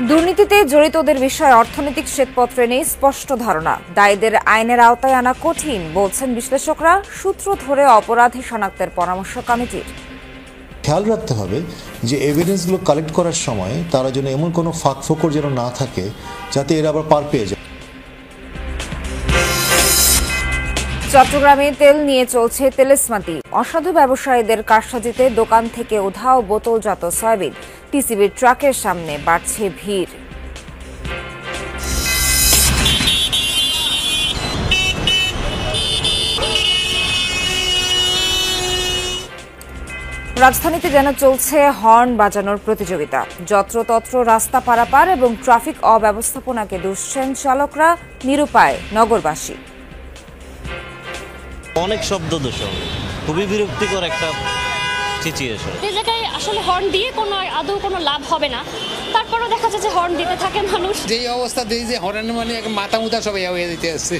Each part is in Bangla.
দুর্নীতিতে জড়িতদের বিষয়ে অর্থনৈতিক শ্বেতপত্রে নেই স্পষ্ট ধারণা। দায়ীদের আইনের আওতায় আনা কঠিন বলছেন বিশ্লেষকরা। সূত্র ধরে অপরাধী শনাক্তের পরামর্শ কমিটির। খেয়াল রাখতে হবে যে এভিডেন্সগুলো কালেক্ট করার সময় তারা যেন এমন কোনো ফাঁকফোকর যেন না থাকে যাতে এরা আবার পার পেয়ে যায়। চট্টগ্রামে তেল নিয়ে চলছে তেলেসমাতি। অসাধু ব্যবসায়ীদের কারসাজিতে দোকান থেকে উধাও বোতলজাত সয়াবিন। টিসিবির ট্রাকের সামনে বাড়ছে ভিড়। রাজধানীতে যেন চলছে হর্ন বাজানোর প্রতিযোগিতা। যত্রতত্র রাস্তা পারাপার এবং ট্রাফিক অব্যবস্থাপনাকে দুষছেন চালকরা, নিরুপায় নগরবাসী। অনেক শব্দ দূষণ, খুবই বিরক্তিকর একটা সিচুয়েশন। এই জায়গায় আসলে হর্ন দিয়ে আদৌ কোনো লাভ হবে না, তারপরও দেখা যাচ্ছে হর্ন দিতে থাকে মানুষ। যেই অবস্থা দেই যে হর্ন মানে মাথা মুথা সবাই হয়ে যেতে আসছে।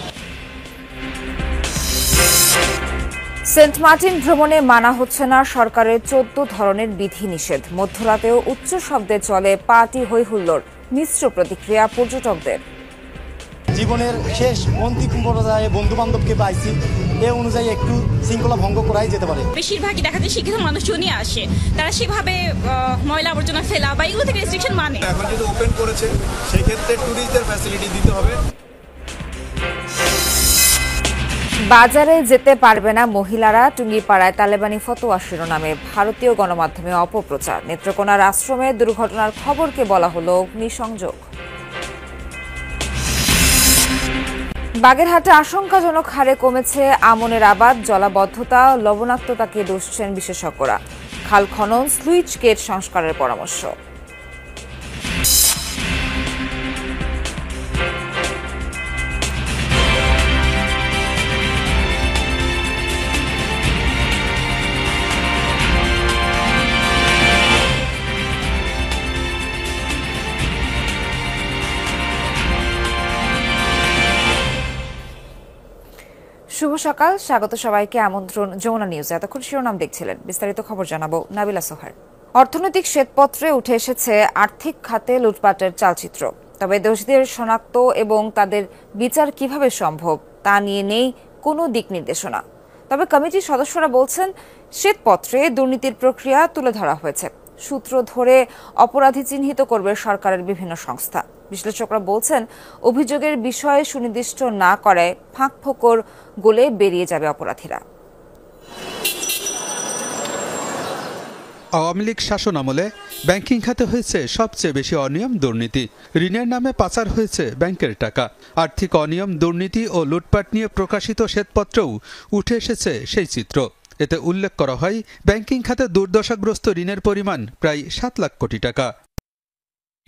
সেন্ট মার্টিন ভ্রমণে মানা হচ্ছে না সরকারের ১৪ ধরনের বিধিনিষেধ। মধ্যরাতেও উচ্চ শব্দে চলে পার্টি হইহুল্লোড়। মিশ্র প্রতিক্রিয়া পর্যটকদের। জীবনের শেষ অন্তিম পর্যায়ে বন্ধু বান্ধবকে পাইছি, এ অনুযায়ী একটু শৃঙ্খলা ভঙ্গ করাই যেতে পারে। বেশিরভাগই দেখা যায় শিক্ষিত মানুষজন নিয়ে আসে, তারা সেভাবে ময়লা আবর্জনা ফেলা বা এগুলো থেকে রেস্ট্রিকশন মানে। এখন যদি ওপেন করেছে সেই ক্ষেত্রে ট্যুরিস্টদের ফ্যাসিলিটি দিতে হবে। বাজারে যেতে পারবে না মহিলারা, টুঙ্গিপাড়ায় তালেবানি ফতোয়া শিরোনামে ভারতীয় গণমাধ্যমে অপপ্রচার। নেত্রকোনার আশ্রমে দুর্ঘটনার খবরকে বলা হলো অগ্নিসংযোগ। বাগেরহাটে আশঙ্কাজনক হারে কমেছে আমনের আবাদ। জলাবদ্ধতা, লবণাক্ততাকে দুষছেন বিশেষজ্ঞরা। খাল খনন, স্লুইস গেট সংস্কারের পরামর্শ। শুভ সকাল, স্বাগত সবাইকে। আমন্ত্রণ যমুনা নিউজ। এতক্ষণ শিরোনাম দেখছিলেন, বিস্তারিত খবর জানাবো নাবিলা সোহার। অর্থনৈতিক শ্বেতপত্রে উঠে এসেছে আর্থিক খাতে লুটপাটের চালচিত্র। তবে দোষীদের শনাক্ত এবং তাদের বিচার কিভাবে সম্ভব তা নিয়ে নেই কোনো দিক নির্দেশনা। তবে কমিটির সদস্যরা বলছেন শ্বেতপত্রে দুর্নীতির প্রক্রিয়া তুলে ধরা হয়েছে। সূত্র ধরে অপরাধী চিহ্নিত করবে সরকারের বিভিন্ন সংস্থা। বিশ্লেষকরা বলছেন অভিযোগের বিষয়ে সুনির্দিষ্ট না করায় ফাঁকফোকর গলে বেরিয়ে যাবে অপরাধীরা। আওয়ামী লীগ শাসন আমলে ব্যাংকিং খাতে হয়েছে সবচেয়ে বেশি অনিয়ম দুর্নীতি। ঋণের নামে পাচার হয়েছে ব্যাংকের টাকা। আর্থিক অনিয়ম, দুর্নীতি ও লুটপাট নিয়ে প্রকাশিত শ্বেতপত্রেও উঠে এসেছে সেই চিত্র। এতে উল্লেখ করা হয় ব্যাংকিং খাতে দুর্দশাগ্রস্ত ঋণের পরিমাণ প্রায় ৭ লাখ কোটি টাকা।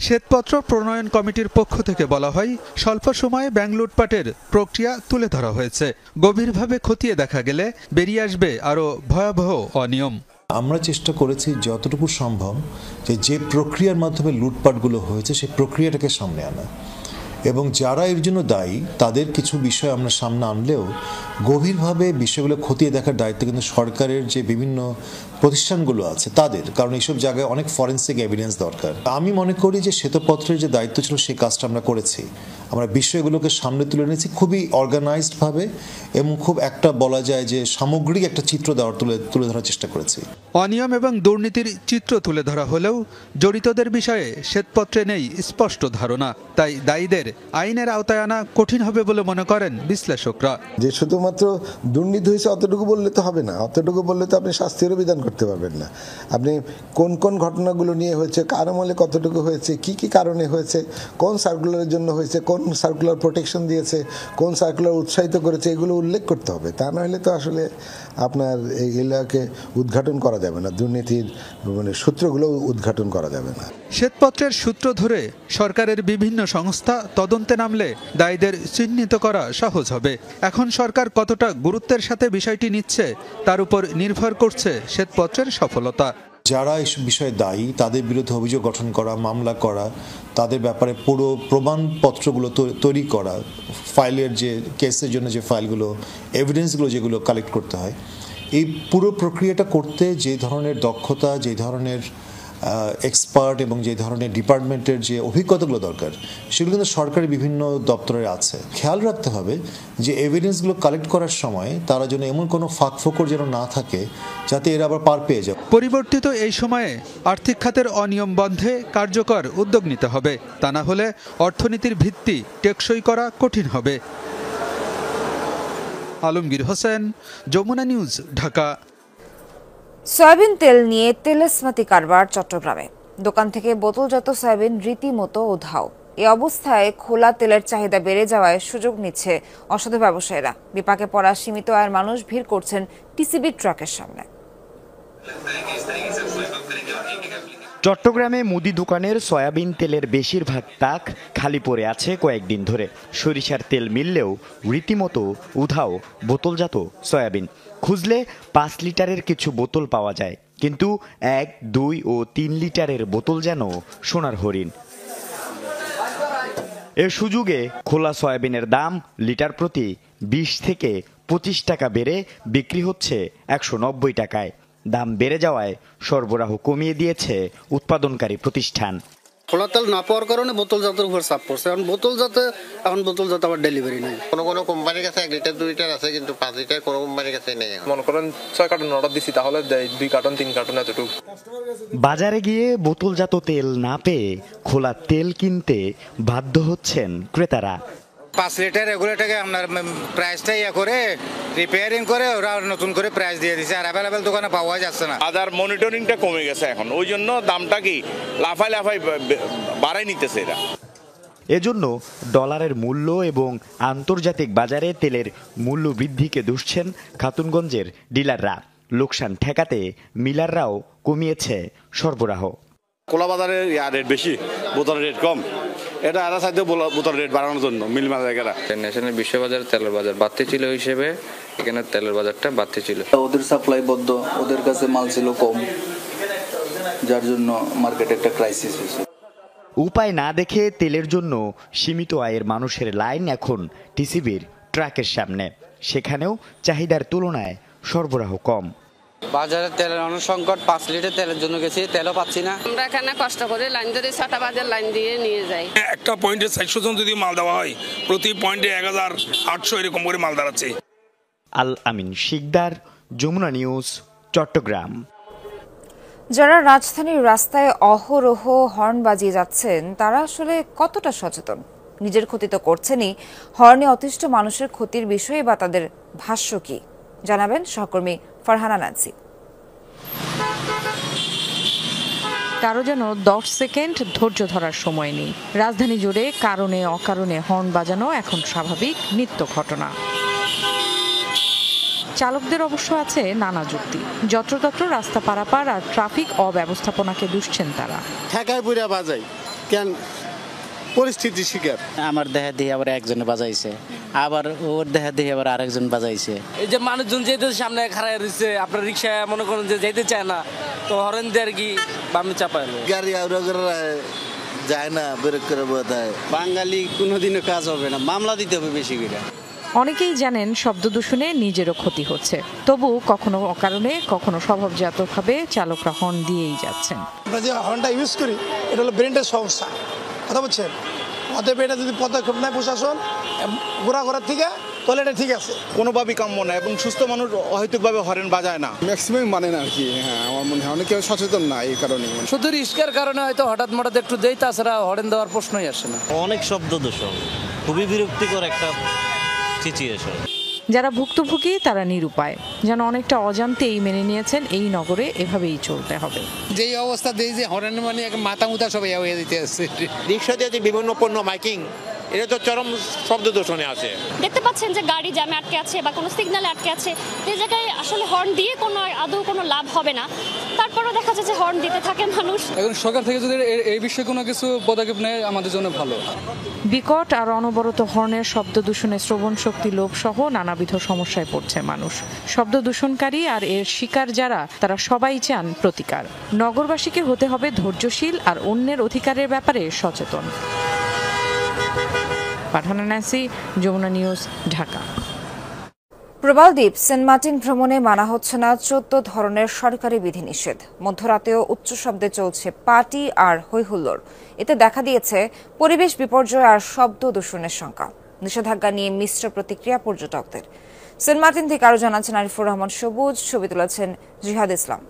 শ্বেতপত্র প্রণয়ন কমিটির পক্ষ থেকে বলা হয় স্বল্প সময়ে ব্যাংক লুটপাটের প্রক্রিয়া তুলে ধরা হয়েছে। গভীরভাবে খতিয়ে দেখা গেলে বেরিয়ে আসবে আরও ভয়াবহ অনিয়ম। আমরা চেষ্টা করেছি যতটুকু সম্ভব যে প্রক্রিয়ার মাধ্যমে লুটপাটগুলো হয়েছে সেই প্রক্রিয়াটাকে সামনে আনা, এবং যারা এর জন্য দায়ী তাদের কিছু বিষয় আমরা সামনে আনলেও গভীরভাবে বিষয়গুলো খতিয়ে দেখার দায়িত্ব কিন্তু সরকারের যে বিভিন্ন প্রতিষ্ঠানগুলো আছে তাদের, কারণ এইসব জায়গায় অনেক ফরেন্সিক এভিডেন্স দরকার। আমি মনে করি যে শ্বেতপত্রের যে দায়িত্ব ছিল সেই কাজটা আমরা করেছি। আমরা বিষয়গুলোকে সামনে তুলে এনেছি খুবই অর্গানাইজডভাবে এবং খুব একটা বলা যায় যে সামগ্রিক একটা চিত্র তুলে ধরার চেষ্টা করেছি। অনিয়ম এবং দুর্নীতির চিত্র তুলে ধরা হলেও জড়িতদের বিষয়ে শ্বেতপত্রে নেই স্পষ্ট ধারণা। তাই দায়ীদের আইনের আওতায় আনা কঠিন হবে বলে মনে করেন বিশ্লেষকরা। যে শুধুমাত্র দুর্নীতি হয়েছে অতটুকু বললে তো হবে না, অতটুকু বললে তো আপনি শাস্তিরও বিধান করতে পারবেন না। আপনি কোন কোন ঘটনাগুলো নিয়ে হয়েছে, কার আমলে কতটুকু হয়েছে, কি কি কারণে হয়েছে, কোন সার্কুলারের জন্য হয়েছে, কোন সার্কুলার প্রোটেকশন দিয়েছে, কোন সার্কুলার উৎসাহিত করেছে, এগুলো উল্লেখ করতে হবে। তা না হলে তো আসলে আপনার এইগুলোকে উদ্ঘাটন করা যাবে না, দুর্নীতির সূত্রগুলো উদ্ঘাটন করা যাবে না। শ্বেতপত্রের সূত্র ধরে সরকারের বিভিন্ন সংস্থা তদন্তে নামলে দায়ীদের চিহ্নিত করা সহজ হবে। এখন সরকার কতটা গুরুত্বের সাথে বিষয়টি নিচ্ছে তার উপর নির্ভর করছে শ্বেতপত্রের সফলতা। যারা এইসব বিষয়ে দায়ী তাদের বিরুদ্ধে অভিযোগ গঠন করা, মামলা করা, তাদের ব্যাপারে পুরো প্রমাণপত্রগুলো তৈরি করা, ফাইলের যে কেসের জন্য যে ফাইলগুলো, এভিডেন্সগুলো যেগুলো কালেক্ট করতে হয়, এই পুরো প্রক্রিয়াটা করতে যে ধরনের দক্ষতা, যে ধরনের এক্সপার্ট এবং যে ধরনের ডিপার্টমেন্টের যে অভিজ্ঞতাগুলো দরকার সেগুলো কিন্তু সরকারি বিভিন্ন দপ্তরে আছে। খেয়াল রাখতে হবে যে এভিডেন্সগুলো কালেক্ট করার সময় তারা যেন এমন কোনো ফাঁকফোকর যেন না থাকে যাতে এরা আবার পার পেয়ে যায়। পরিবর্তিত এই সময়ে আর্থিক খাতের অনিয়ম বন্ধে কার্যকর উদ্যোগ নিতে হবে, তা না হলে অর্থনীতির ভিত্তি টেকসই করা কঠিন হবে। আলমগীর হোসেন, যমুনা নিউজ, ঢাকা। সয়াবিন তেল নিয়ে তেলেসমাতি কারবার চট্টগ্রামে। দোকান থেকে বোতলজাত সয়াবিন রীতিমতো উধাও। এ অবস্থায় খোলা তেলের চাহিদা বেড়ে যাওয়ায় সুযোগ নিচ্ছে অসাধু ব্যবসায়ীরা। বিপাকে পড়া সীমিত আয়ের মানুষ ভিড় করছেন টিসিবির ট্রাকের সামনে। চট্টগ্রামে মুদি দোকানের সয়াবিন তেলের বেশিরভাগ তাক খালি পড়ে আছে কয়েকদিন ধরে। সরিষার তেল মিললেও রীতিমতো উধাও বোতলজাত সয়াবিন। খুঁজলে 5 লিটারের কিছু বোতল পাওয়া যায়, কিন্তু 1, 2 ও 3 লিটারের বোতল যেন সোনার হরিণ। এ সুযোগে খোলা সয়াবিনের দাম লিটার প্রতি 20 থেকে 25 টাকা বেড়ে বিক্রি হচ্ছে 190 টাকায়। দাম বেড়ে যাওয়ায় সরবরাহ কমিয়ে দিয়েছে উৎপাদনকারী প্রতিষ্ঠান। খোলা তেল না পাওয়ার কারণে বোতলজাতের উপর চাপ পড়ছে। এখন বোতলজাত আবার ডেলিভারি নেই। কোনো কোম্পানির কাছে 1 লিটার 2 লিটার আছে, কিন্তু 5 লিটার কোনো কোম্পানির কাছে নেই। মনে করেন 6 কার্টন অর্ডার দিছি, তাহলে 2 কার্টন 3 কার্টন এতটুকু। বাজারে গিয়ে বোতলজাত তেল না পেয়ে খোলা তেল কিনতে বাধ্য হচ্ছেন ক্রেতারা। 5 লিটার রেগুলেটরকে আপনার প্রাইসটা করে রিপেয়ারিং করে ওরা নতুন করে প্রাইস দিয়ে দিচ্ছে, আর অ্যাভেলেবেল দোকানে পাওয়া যাচ্ছে না। আদার মনিটরিংটা কমে গেছে এখন, ওই জন্য দামটা কি লাফাই বাড়াই নিতেছে এরা। এজন্য ডলারের মূল্য এবং আন্তর্জাতিক বাজারে তেলের মূল্য বৃদ্ধিকে দুষছেন খাতুনগঞ্জের ডিলাররা। লোকসান ঠেকাতে মিলাররাও কমিয়েছে সরবরাহ। খোলা বাজারে রেট বেশি, বোতলের রেট কম। এটা আরো চাইতে বোতলের রেট বাড়ানোর জন্য মিল মালিকেরা। ন্যাশনাল বিশ্ববাজারে তেলের বাজার বাড়তি ছিল হিসেবে এখানে তেলের বাজারটা বাড়তি ছিল। ওদের সাপ্লাই বদ্ধ, ওদের কাছে মাল ছিল কম, যার জন্য মার্কেটে একটা ক্রাইসিস হয়েছে। উপায় না দেখে তেলের জন্য সীমিত আয়ের মানুষের লাইন এখন টিসিবির ট্রাকের সামনে। সেখানেও চাহিদার তুলনায় সরবরাহ কম। বাজারে তেলের অনেক সংকট। 5 লিটার তেলের জন্য গেছি, তেলও পাচ্ছি না। আমরা এখানে কষ্ট করে লাইন ধরে 6টা বাজার লাইন দিয়ে নিয়ে যাই। একটা পয়েন্টে 400 জন যদি মাল দেওয়া হয়, প্রতি পয়েন্টে 1800 এরকম করে মাল দাঁড়াচ্ছে। আল আমিন শিকদার, যমুনা নিউজ, চট্টগ্রাম। যারা রাজধানীর রাস্তায় অহরহ হর্ন বাজিয়ে যাচ্ছেন তারা আসলে কতটা সচেতন? নিজের ক্ষতি তো করছেনই, হর্নে অতিষ্ঠ মানুষের ক্ষতির বিষয়ে বা তাদের ভাষ্য কি জানাবেন সহকর্মী ফারহানা নান্সি। কারো যেন 10 সেকেন্ড ধৈর্য ধরার সময় নেই। রাজধানী জুড়ে কারণে অকারণে হর্ন বাজানো এখন স্বাভাবিক নিত্য ঘটনা। চালকদের অবশ্য আছে নানা যুক্তি। যত্রতত্র রাস্তা পারাপার আর ট্রাফিক অব্যবস্থাপনাকে দুষছেন তারা। ঠেকায় পুরা বাজাই কেন, পরিস্থিতি শিকার। আমার দেহে দিয়ে আবার একজনে বাজাইছে, আবার ওর দেহে দিয়ে আবার আরেকজন বাজাইছে। এই যে মানুষজন যেতে সামনে খাড়ায় রয়েছে, আপনার রিক্সায় মনে করেন যে যেতে চায় না, তো হরেন দিয়ে আর কি বামে চাপাইলো। গাড়ি যায় না, ব্রেক করে বোধহয়। বাঙালি কোনোদিনও কাজ হবে না, মামলা দিতে হবে বেশি করে। অনেকেই জানেন শব্দ দূষণে নিজেরও ক্ষতি হচ্ছে, তবু কখনো অকারণে কখনো স্বভাবজাতভাবে চালকরা হর্ন দিয়েই যাচ্ছেন। আমরা যে হর্নটা ইউজ করি এটা হলো ব্রেনের সমস্যা, কথা বলছেন। অতএব এটা যদি পদক্ষেপ নেয় প্রশাসন ঘোরাঘোরার থেকে, তাহলে এটা ঠিক আছে। কোনোভাবেই কাম্য না, এবং সুস্থ মানুষ অহেতুকভাবে হর্ন বাজায় না, ম্যাক্সিমাম মানে না আর কি। হ্যাঁ, আমার মনে হয় অনেকে সচেতন না এই কারণে। শুধু রিস্কের কারণে হয়তো হঠাৎ মঠাৎ একটু দেই, তাছাড়া হর্ন দেওয়ার প্রশ্নই আসে না। অনেক শব্দ দূষণ, খুবই বিরক্তিকর একটা সিচুয়েশন। যারা ভুক্তভোগী তারা নিরুপায়, যেন অনেকটা অজান্তেই মেনে নিয়েছেন এই নগরে এভাবেই চলতে হবে। যেই অবস্থা দেই যে হরেন মানে মাথা মুথা সবাই হয়ে দিতে আসছে। রিক্সা দিয়ে যে বিভিন্ন পণ্য মাইকিং, এটা তো চরম শব্দ দূষণে আছে। দেখতে পাচ্ছেন যে গাড়ি জ্যামে আটকে আছে বা কোনো সিগন্যালে আটকে আছে, এই জায়গায় আসলে হর্ন দিয়ে আদৌ কোনো লাভ হবে না। তারপরেও দেখা যাচ্ছে যে হর্ন দিতে থাকে মানুষ। এখন সরকার থেকে যদি এই বিষয়ে কোনো কিছু পদক্ষেপ নেয় আমাদের জন্য ভালো। বিকট আর অনবরত হর্নের শব্দ দূষণে শ্রবণ শক্তি লোপ সহ নানাবিধ সমস্যায় পড়ছে মানুষ। শব্দ দূষণকারী আর এর শিকার যারা, তারা সবাই চান প্রতিকার। নগরবাসীকে হতে হবে ধৈর্যশীল আর অন্যের অধিকারের ব্যাপারে সচেতন। Farhana Nancy, Jamuna news, Dhaka. প্রবাল দ্বীপ সেন্ট মার্টিন ভ্রমণে মানা হচ্ছে না 14 ধরনের সরকারি বিধিনিষেধ। মধ্যরাতেও উচ্চ শব্দে চলছে পার্টি আর হৈহুল্লোড়। এতে দেখা দিয়েছে পরিবেশ বিপর্যয় আর শব্দ দূষণের শঙ্কা। নিষেধাজ্ঞা নিয়ে মিশ্র প্রতিক্রিয়া পর্যটকদের। সেন্ট মার্টিন থেকে আরো জানাচ্ছেন আরিফুর রহমান সবুজ, ছবি তুলেছেন জিহাদ ইসলাম।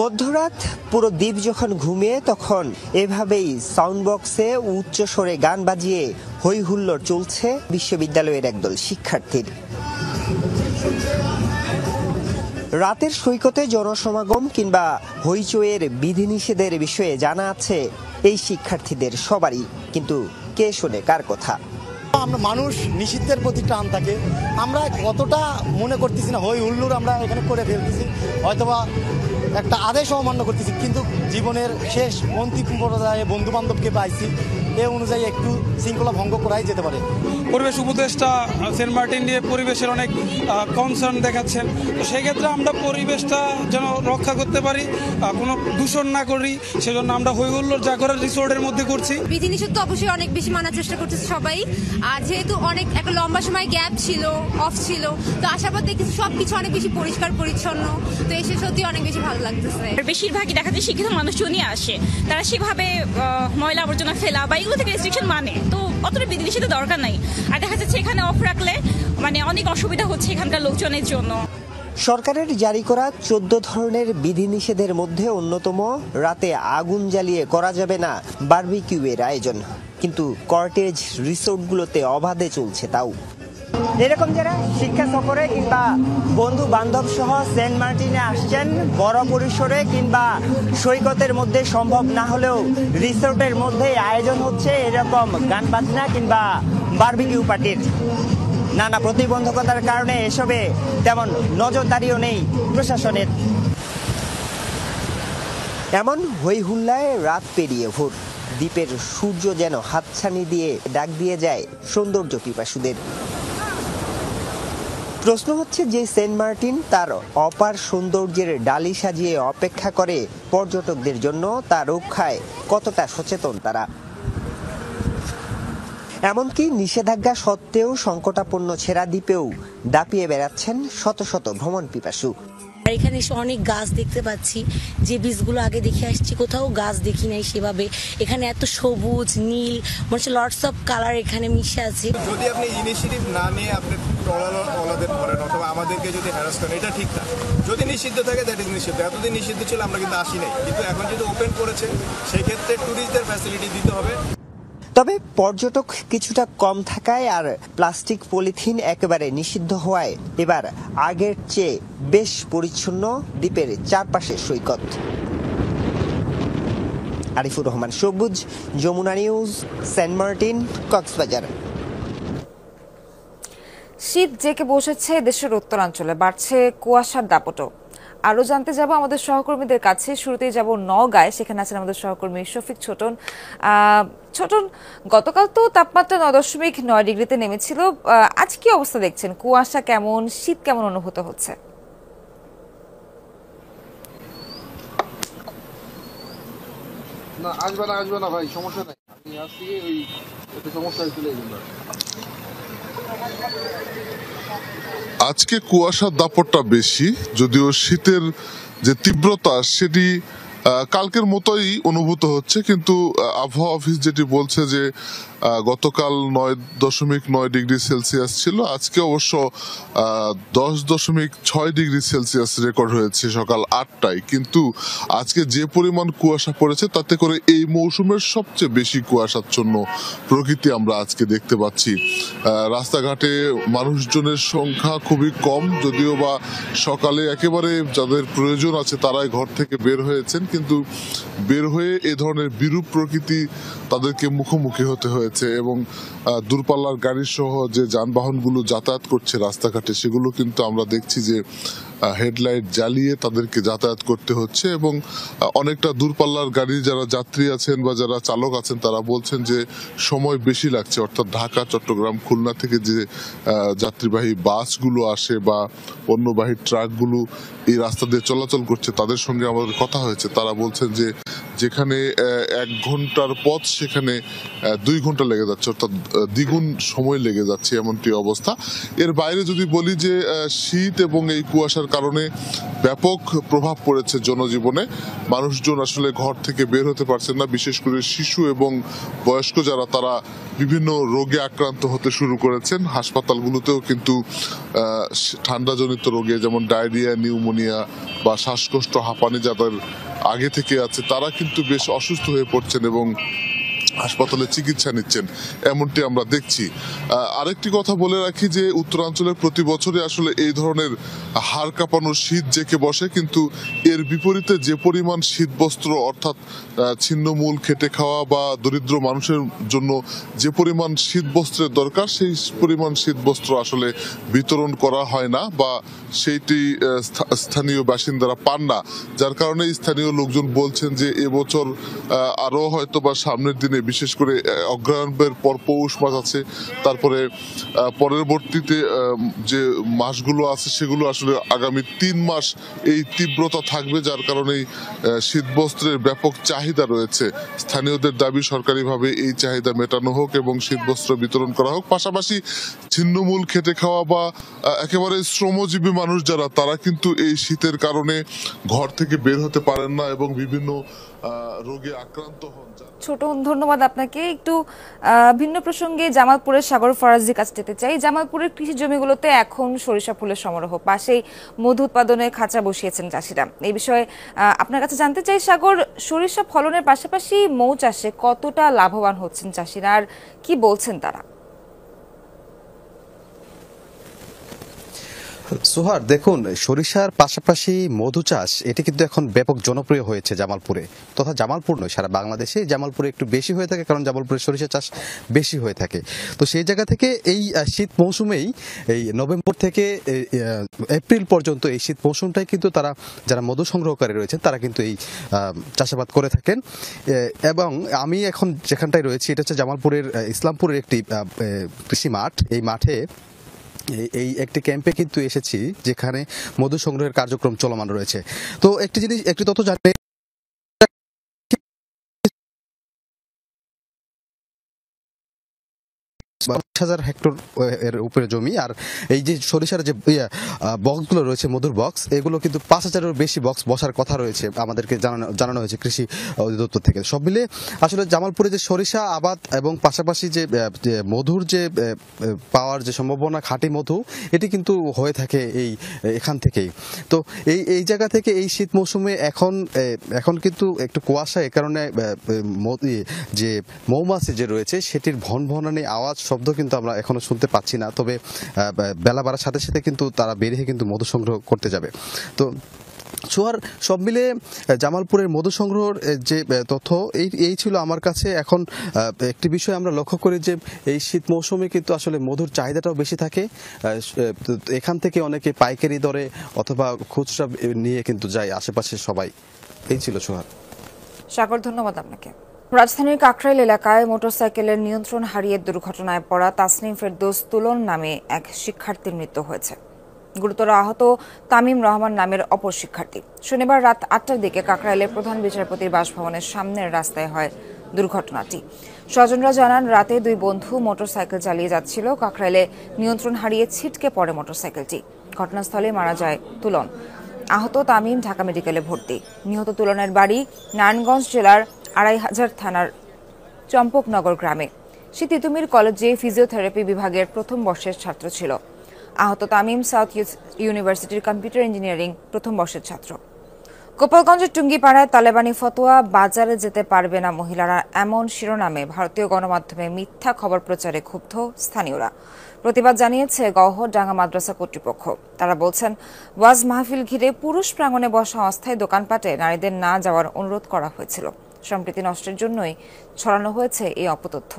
মধ্যরাত পুরো দ্বীপ যখন ঘুমিয়ে তখন এভাবেই সাউন্ড বক্সে উচ্চ স্বরে গান বাজিয়ে হই হুল্লোড় চলছে বিশ্ববিদ্যালয়ের একদল শিক্ষার্থীর। রাতের সৈকতে জনসমাগম কিংবা হইচইয়ের বিধিনিষেধের বিষয়ে জানা আছে এই শিক্ষার্থীদের সবারই, কিন্তু কে শোনে কার কথা। আমরা মানুষ নিষিদ্ধের প্রতি টান থাকে, আমরা কতটা মনে করতেছি না হই হুল্লোড় আমরা এখানে করে ফেলতেছি, হয়তোবা একটা আদেশ অমান্য করতেছি, কিন্তু জীবনের শেষ অন্তিম পর্যায়ে বন্ধু বান্ধবকে পাইছি, এ অনুযায়ী একটু শৃঙ্খলা ভঙ্গ করাই যেতে পারে। পরিবেশ উপদেষ্টা সেন্ট মার্টিন নিয়ে পরিবেশের অনেক কনসার্ন দেখাচ্ছেন, তো সেই ক্ষেত্রে আমরা পরিবেশটা যেন রক্ষা করতে পারি, কোনো দূষণ না করি, সেজন্য আমরা হই হুল্লোড় যা করার রিসোর্টের মধ্যে করছি। বিধিনিষেধ তো অবশ্যই অনেক বেশি মানার চেষ্টা করতেছে সবাই, আর যেহেতু অনেক একটা লম্বা সময় গ্যাপ ছিল, অফ ছিল, তো আসার পর দেখতেছি সবকিছু অনেক বেশি পরিষ্কার পরিচ্ছন্ন, তো এসে সত্যি অনেক বেশি ভালো লাগতেছে। বেশিরভাগই দেখা যায় শিক্ষিত মানুষজনই আসে, তারা সেভাবে ময়লা আবর্জনা ফেলা বা এগুলো থেকে রেস্ট্রিকশন মানে, তো অতটা বিধিনিষেধের দরকার নাই। আর দেখা যাচ্ছে এখানে অফ রাখলে মানে অনেক অসুবিধা হচ্ছে এখানকার লোকজনের জন্য। সরকারের জারি করা 14 ধরনের বিধিনিষেধের মধ্যে অন্যতম রাতে আগুন জ্বালিয়ে করা যাবে না বারবিকিউয়ের আয়োজন, কিন্তু কর্টেজ রিসোর্টগুলোতে অবাধে চলছে তাও। এরকম যারা শিক্ষা সফরে কিংবা বন্ধু বান্ধব সহ সেন্ট মার্টিনে আসছেন, বড় পরিসরে কিংবা সৈকতের মধ্যে সম্ভব না হলেও রিসোর্টের মধ্যে আয়োজন হচ্ছে এরকম গান বাজনা কিংবা বারবিকিউ পার্টির। নানা প্রতিবন্ধকতার কারণে এসবে তেমন নজরদারিও নেই প্রশাসনের। এমন হই হুল্লায় রাত পেরিয়ে ভোর, দ্বীপের সূর্য যেন হাতছানি দিয়ে ডাক দিয়ে যায় সৌন্দর্য পিপাসুদের। প্রশ্ন হচ্ছে যে সেন্ট মার্টিন তার অপার সৌন্দর্যের ডালি সাজিয়ে অপেক্ষা করে পর্যটকদের জন্য, তা রক্ষায় কতটা সচেতন তারা। এমনকি নিষেধাজ্ঞা সত্ত্বেও সংকটাপন্ন ছেঁড়া দ্বীপেও দাপিয়ে বেড়াচ্ছেন শত শত ভ্রমণ পিপাসু। এখানে এসে অনেক গাছ দেখতে পাচ্ছি, যে বীজগুলো আগে দেখে আসছি কোথাও গাছ দেখি নাই সেভাবে। এখানে এত সবুজ নীল মনে হচ্ছে লটস অফ কালার এখানে মিশে আছে। যদি আপনি ইনিশিয়েটিভ না নিয়ে আপনি ট্রলারওয়ালাদের ধরেন অথবা আমাদেরকে যদি হ্যারাস করেন, এটা ঠিক না। যদি নিষিদ্ধ থাকে দ্যাট ইজ নিষিদ্ধ। এতদিন নিষিদ্ধ ছিল আমরা কিন্তু আসি নাই, কিন্তু এখন যদি ওপেন করেছে সেক্ষেত্রে ট্যুরিস্টদের ফ্যাসিলিটি দিতে হবে। তবে পর্যটক কিছুটা কম থাকায় আর প্লাস্টিক পলিথিন একেবারে নিষিদ্ধ হওয়ায় এবার আগের চেয়ে বেশ পরিচ্ছন্ন দ্বীপের চারপাশের সৈকত। Arifur Rahman Sabuj, Jamuna News, Saint Martin, Cox's Bazar. শীত জেঁকে বসেছে দেশের উত্তরাঞ্চলে, বাড়ছে কুয়াশার দাপটও। আরো জানতে যাব আমাদের সহকর্মীদের কাছে। শুরুতেই যাব নওগাঁয়, সেখানে আছেন আমাদের সহকর্মী শফিক ছোটন। ছোটন, গতকাল তো তাপমাত্রা 9.9 ডিগ্রিতে নেমেছিল, আজ কি অবস্থা দেখছেন? কুয়াশা কেমন, শীত কেমন অনুভূত হচ্ছে? না আসবে না ভাই, সমস্যা নাই, আমি আসছি ওই একটা সমস্যা হয়েছিল এই জন্য। আজকে কুয়াশার দাপটটা বেশি, যদিও শীতের যে তীব্রতা সেটি কালকের মতোই অনুভূত হচ্ছে, কিন্তু আবহাওয়া অফিস যেটি বলছে যে গতকাল 9.9 ডিগ্রি সেলসিয়াস ছিল, আজকে অবশ্য 10.6 ডিগ্রি সেলসিয়াস রেকর্ড হয়েছে সকাল 8টায়। কিন্তু আজকে যে পরিমাণ কুয়াশা পড়েছে তাতে করে এই মৌসুমের সবচেয়ে বেশি কুয়াশাচ্ছন্ন প্রকৃতি আমরা আজকে দেখতে পাচ্ছি। রাস্তাঘাটে মানুষজনের সংখ্যা খুবই কম, যদিও বা সকালে একেবারে যাদের প্রয়োজন আছে তারাই ঘর থেকে বের হয়েছেন, কিন্তু বের হয়ে এ ধরনের বিরূপ প্রকৃতি তাদেরকে মুখোমুখি হতে হয়েছে। এবং দূরপাল্লার গাড়ি সহ যে যানবাহনগুলো যাতায়াত করছে রাস্তাঘাটে, সেগুলো কিন্তু আমরা দেখছি যে হেডলাইট জ্বালিয়ে তাদেরকে যাতায়াত করতে হচ্ছে। এবং অনেকটা দূরপাল্লার গাড়ির যারা যাত্রী আছেন বা যারা চালক আছেন তারা বলছেন যে সময় বেশি লাগছে, অর্থাৎ ঢাকা, চট্টগ্রাম, খুলনা থেকে যে যাত্রীবাহী বাসগুলো আসে বা পণ্যবাহী ট্রাকগুলো এই রাস্তা দিয়ে চলাচল করছে, তাদের সঙ্গে আমাদের কথা হয়েছে। তারা বলছেন যে যেখানে 1 ঘন্টার পথ সেখানে 2 ঘন্টা লেগে যাচ্ছে, অর্থাৎ দ্বিগুণ সময় লেগে যাচ্ছে এমনটি অবস্থা। এর বাইরে যদি বলি যে শীত এবং এই কুয়াশার কারণে ব্যাপক প্রভাব পড়েছে জনজীবনে। মানুষজন আসলে ঘর থেকে বের হতে পারছেন না, বিশেষ করে শিশু এবং বয়স্ক যারা, তারা বিভিন্ন রোগে আক্রান্ত হতে শুরু করেছেন। হাসপাতালগুলোতেও কিন্তু ঠান্ডাজনিত রোগে যেমন ডায়রিয়া, নিউমোনিয়া বা শ্বাসকষ্ট, হাঁপানি যাদের আগে থেকে আছে, তারা কিন্তু বেশ অসুস্থ হয়ে পড়ছেন এবং হাসপাতালে চিকিৎসা নিচ্ছেন, এমনটি আমরা দেখছি। আরেকটি কথা বলে রাখি যে উত্তরাঞ্চলে প্রতি বছরই আসলে এই ধরনের হাড় কাঁপানো শীত জেঁকে বসে, কিন্তু এর বিপরীতে যে পরিমাণ শীতবস্ত্র, অর্থাৎ ছিন্নমূল, খেটে খাওয়া বা দরিদ্র মানুষের জন্য যে পরিমাণ শীতবস্ত্রের দরকার, সেই পরিমাণ শীতবস্ত্র আসলে বিতরণ করা হয় না বা সেইটি স্থানীয় বাসিন্দারা পান না। যার কারণে স্থানীয় লোকজন বলছেন যে এবছর আরো হয়তো বা সামনের দিনে, বিশেষ করে অগ্রহায়ণের পর পৌষ মাস আছে, তারপরে পরবর্তীতে যে মাসগুলো আছে সেগুলো আসলে আগামী 3 মাস এই তীব্রতা থাকবে। যার কারণে শীতবস্ত্রের ব্যাপক চাহিদা রয়েছে। স্থানীয়দের দাবি সরকারিভাবে এই চাহিদা মেটানো হোক এবং শীতবস্ত্র বিতরণ করা হোক। পাশাপাশি ছিন্নমূল, খেটে খাওয়া বা একেবারে শ্রমজীবী মানুষ যারা, তারা কিন্তু এই শীতের কারণে ঘর থেকে বের হতে পারেন না এবং বিভিন্ন রোগে আক্রান্ত হন। ছোট ধন্যবাদ আপনাকে। একটু ভিন্ন প্রসঙ্গে জামালপুরের সাগর ফরাজির কাছে যেতে চাই। জামালপুরের কৃষি জমিগুলোতে এখন সরিষা ফুলের সমারোহ, পাশেই মধু উৎপাদনের খাঁচা বসিয়েছেন চাষিরা। এই বিষয়ে আপনার কাছে জানতে চাই সাগর, সরিষা ফলনের পাশাপাশি মৌ চাষে কতটা লাভবান হচ্ছেন চাষিরা আর কি বলছেন তারা? সোহার, দেখুন, সরিষার পাশাপাশি মধু চাষ এটি কিন্তু এখন ব্যাপক জনপ্রিয় হয়েছে জামালপুরে, তথা জামালপুর নয়, সারা বাংলাদেশে জামালপুরে একটু বেশি হয়ে থাকে, কারণ জামালপুরে সরিষা চাষ বেশি হয়ে থাকে। তো সেই জায়গা থেকে এই শীত মৌসুমেই, এই নভেম্বর থেকে এপ্রিল পর্যন্ত এই শীত মৌসুমটাই কিন্তু তারা, যারা মধু সংগ্রহকারী রয়েছেন, তারা কিন্তু এই চাষাবাদ করে থাকেন। এবং আমি এখন যেখানটায় রয়েছি, এটা হচ্ছে জামালপুরের ইসলামপুরের একটি কৃষি মাঠ। এই মাঠে এই একটি ক্যাম্পে কিন্তু এসেছি, যেখানে মধু সংগ্রহের কার্যক্রম চলমান রয়েছে। তো একটি তথ্য জানতে, 50,000 হেক্টর এর উপরে জমি। আর এই যে সরিষার যে বক্সগুলো রয়েছে, মধুর বক্স, এগুলো কিন্তু 5,000-এর বেশি বক্স বসার কথা রয়েছে, আমাদেরকে জানানো হয়েছে কৃষি অধিদপ্তর থেকে। সব মিলে আসলে জামালপুরে যে সরিষা আবাদ এবং পাশাপাশি যে মধুর যে পাওয়ার যে সম্ভাবনা, খাঁটি মধু, এটি কিন্তু হয়ে থাকে এখান থেকেই। তো এই জায়গা থেকে এই শীত মৌসুমে এখন কিন্তু একটু কুয়াশা, এ কারণে যে মৌমাছি যে রয়েছে সেটির ভনভনানি আওয়াজ, শব্দ কিন্তু আমরা এখনো শুনতে পাচ্ছি না। তবে বেলা বাড়ার সাথে সাথে কিন্তু তারা বেরিয়ে কিন্তু মধু সংগ্রহ করতে যাবে। তো সোহার, সব মিলে জামালপুরের মধু সংগ্রহের যে তথ্য এই ছিল আমার কাছে। এখন একটি বিষয় আমরা লক্ষ্য করি যে এই শীত মৌসুমে কিন্তু আসলে মধুর চাহিদাটাও বেশি থাকে। এখান থেকে অনেকে পাইকারি দরে অথবা খুচরা নিয়ে কিন্তু যায় আশেপাশে সবাই। এই ছিল সোহার। সাগর, ধন্যবাদ আপনাকে। রাজধানীর কাকরাইল এলাকায় মোটরসাইকেলের নিয়ন্ত্রণ হারিয়ে দুর্ঘটনায় পড়া তাসনিম ফেরদৌস তুলন নামে এক শিক্ষার্থীর মৃত্যু হয়েছে। গুরুতর আহত তামিম রহমান নামের অপর শিক্ষার্থী। শনিবার রাত 8টার দিকে কাকরাইলের প্রধান বিচারপতির বাসভবনের সামনের রাস্তায় হয় দুর্ঘটনাটি। স্বজনরা জানান, রাতে দুই বন্ধু মোটরসাইকেল চালিয়ে যাচ্ছিল। কাকরাইলে নিয়ন্ত্রণ হারিয়ে ছিটকে পড়ে মোটরসাইকেলটি। ঘটনাস্থলে মারা যায় তুলন। আহত তামিম ঢাকা মেডিকেলে ভর্তি। নিহত তুলনের বাড়ি নারায়ণগঞ্জ জেলার 2500 থানার চম্পকনগর গ্রামে। সে তিতুমির কলেজে ফিজিওথেরাপি বিভাগের প্রথম বর্ষের ছাত্র ছিল। আহত তামিম সাউথ ইউনিভার্সিটির কম্পিউটার ইঞ্জিনিয়ারিং প্রথম বর্ষের ছাত্র। গোপালগঞ্জের টুঙ্গিপাড়ায় তালেবানি ফতোয়া, বাজারে যেতে পারবে না মহিলারা, এমন শিরোনামে ভারতীয় গণমাধ্যমে মিথ্যা খবর প্রচারে ক্ষুব্ধ স্থানীয়রা। প্রতিবাদ জানিয়েছে গওহরডাঙ্গা মাদ্রাসা কর্তৃপক্ষ। তারা বলছেন, ওয়াজ মাহফিল ঘিরে পুরুষ প্রাঙ্গণে বসা অস্থায়ী দোকানপাটে নারীদের না যাওয়ার অনুরোধ করা হয়েছিল। সম্প্রীতি নষ্টের জন্যই ছড়ানো হয়েছে এই অপতথ্য।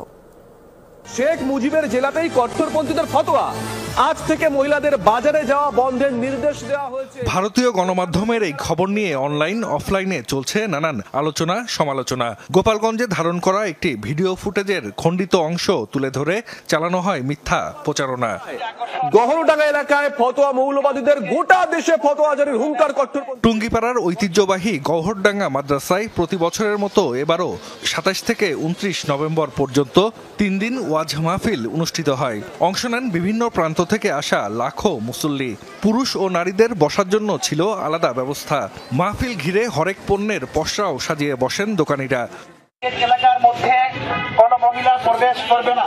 শেখ মুজিবের জেলাতেই কট্টরপন্থীদের ফতোয়া, আজ থেকে মহিলাদের বাজারে যাওয়া বন্ধের নির্দেশ দেওয়া হয়েছে। ভারতীয় গণমাধ্যমের এই খবর নিয়ে অনলাইন অফলাইনে চলছে নানান আলোচনা সমালোচনা। গোপালগঞ্জে ধারণ করা একটি ভিডিও ফুটেজের খণ্ডিত অংশ তুলে ধরে চালানো হয় মিথ্যা প্রচারণা। গহরডাঙ্গা এলাকায় ফতোয়া মৌলবাদীদের গোটা দেশে ফতোয়া জারির হুঙ্কার কট্টরপন্থী। টুঙ্গিপাড়ার ঐতিহ্যবাহী গহরডাঙ্গা মাদ্রাসায় প্রতি বছরের মতো এবারও ২৭ থেকে ২৯ নভেম্বর পর্যন্ত ৩ দিন ওয়াজ মাহফিল অনুষ্ঠিত হয়। অংশ নেন বিভিন্ন প্রান্ত থেকে আসা লাখো মুসল্লি। পুরুষ ও নারীদের বসার জন্য ছিল আলাদা ব্যবস্থা। মাহফিল ঘিরে হরেক পণ্যের পসরাও সাজিয়ে বসেন দোকানিরা। এলাকার মধ্যে কোনো মহিলা প্রবেশ করবে না।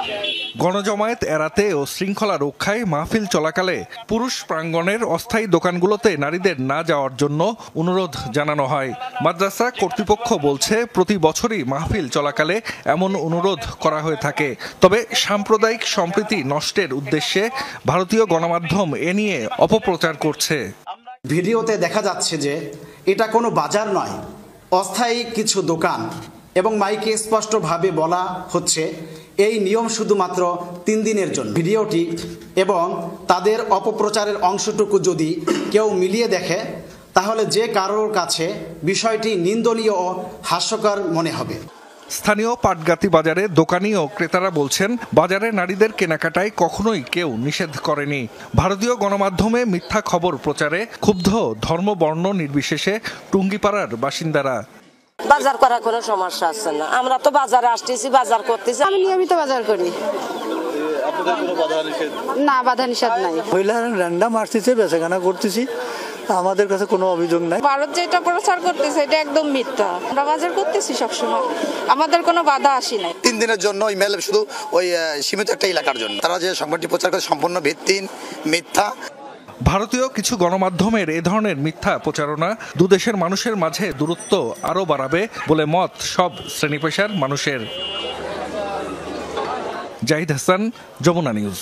গণজমায়েত এড়াতে ও শৃঙ্খলা রক্ষায় মাহফিল চলাকালে পুরুষ প্রাঙ্গণের অস্থায়ী দোকানগুলোতে নারীদের না যাওয়ার জন্য অনুরোধ জানানো হয়। মাদ্রাসা কর্তৃপক্ষ বলছে প্রতি বছরই মাহফিল চলাকালে এমন অনুরোধ করা হয়ে থাকে। তবে সাম্প্রদায়িক সম্প্রীতি নষ্টের উদ্দেশ্যে ভারতীয় গণমাধ্যম এ নিয়ে অপপ্রচার করছে। ভিডিওতে দেখা যাচ্ছে যে এটা কোনো বাজার নয়, অস্থায়ী কিছু দোকান, এবং মাইকে স্পষ্টভাবে বলা হচ্ছে এই নিয়ম শুধুমাত্র ৩ দিনের জন্য। ভিডিওটি এবং তাদের অপপ্রচারের অংশটুকু যদি কেউ মিলিয়ে দেখে তাহলে যে কারোর কাছে বিষয়টি নিন্দনীয় ও হাস্যকর মনে হবে। স্থানীয় পাটগাতি বাজারে দোকানি ও ক্রেতারা বলছেন বাজারে নারীদের কেনাকাটায় কখনোই কেউ নিষেধ করেনি। ভারতীয় গণমাধ্যমে মিথ্যা খবর প্রচারে ক্ষুব্ধ ধর্ম বর্ণ নির্বিশেষে টুঙ্গিপাড়ার বাসিন্দারা। বাজার করার কোনো সমস্যা আছে না, আমরা তো বাজারে আসতেছি, বাজার করতেছি। আমি নিয়মিত বাজার করি। না, বাধা নিষেধ নাই। মহিলারা র্যান্ডাম আসতেছে, বেচাকেনা করতেছি, আমাদের কাছে কোনো অভিযোগ নাই। ভারত যেটা প্রচার করতেছে এটা একদম মিথ্যা। আমরা বাজার করতেছি সবসময়, আমাদের কোনো বাধা আসি নাই। 3 দিনের জন্য ওই মেল শুধু ওই সীমিত একটা এলাকার জন্য। তারা যে সংবাদটি প্রচার করে সম্পূর্ণ ভিত্তিহীন, মিথ্যা। ভারতীয় কিছু গণমাধ্যমের এ ধরনের মিথ্যা প্রচারণা দুদেশের মানুষের মাঝে দূরত্ব আরও বাড়াবে বলে মত সব শ্রেণী পেশার মানুষের। জাহিদ হাসান, যমুনা নিউজ।